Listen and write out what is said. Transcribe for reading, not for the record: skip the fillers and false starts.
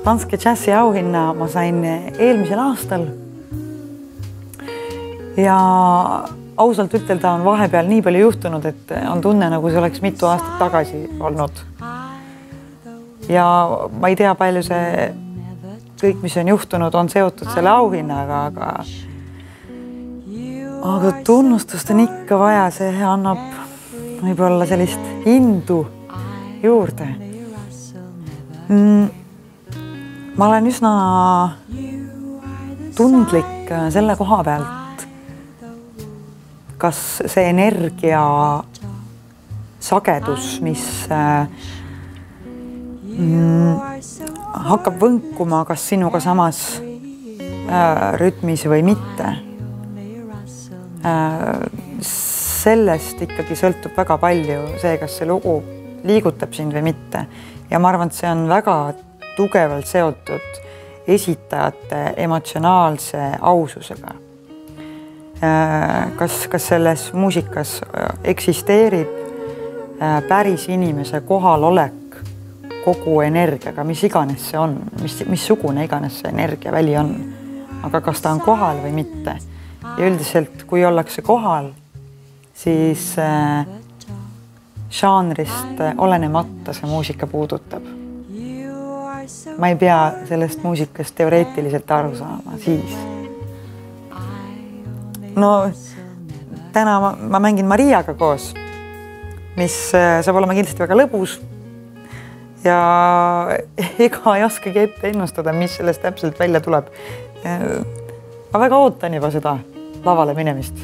Danske Jazzi auhinna ma sain eelmisel aastal. Ja ausalt ütelda on vahepeal nii palju juhtunud, et on tunne, nagu see oleks mitu aastat tagasi olnud. Ja ma ei tea, palju see kõik, mis on juhtunud, on seotud selle auhinnaga, aga tunnustust on ikka vaja, see annab võib-olla sellist indu juurde. Ma olen üsna tundlik selle koha pealt, kas see energia sagedus, mis hakkab võnkuma kas sinuga samas rütmis või mitte. Sellest ikkagi sõltub väga palju see, kas see lugu liigutab sind või mitte. Ja ma arvan, et see on väga tugevalt seotud esitajate emotsionaalse aususega. Kas selles muusikas eksisteerib päris inimese kohalolek kogu energiaga, mis iganes see on, missugune iganes see energiaväli on, aga kas ta on kohal või mitte. Ja üldiselt, kui ollakse kohal, siis žanrist olenemata see muusika puudutab. Ma ei pea sellest muusikast teoreetiliselt aru saama siis. No, täna ma mängin Mariaga koos, mis saab olema kindlasti väga lõbus ja ega ei oskagi ette ennustada, mis sellest täpselt välja tuleb. Ma väga ootan juba seda lavale minemist.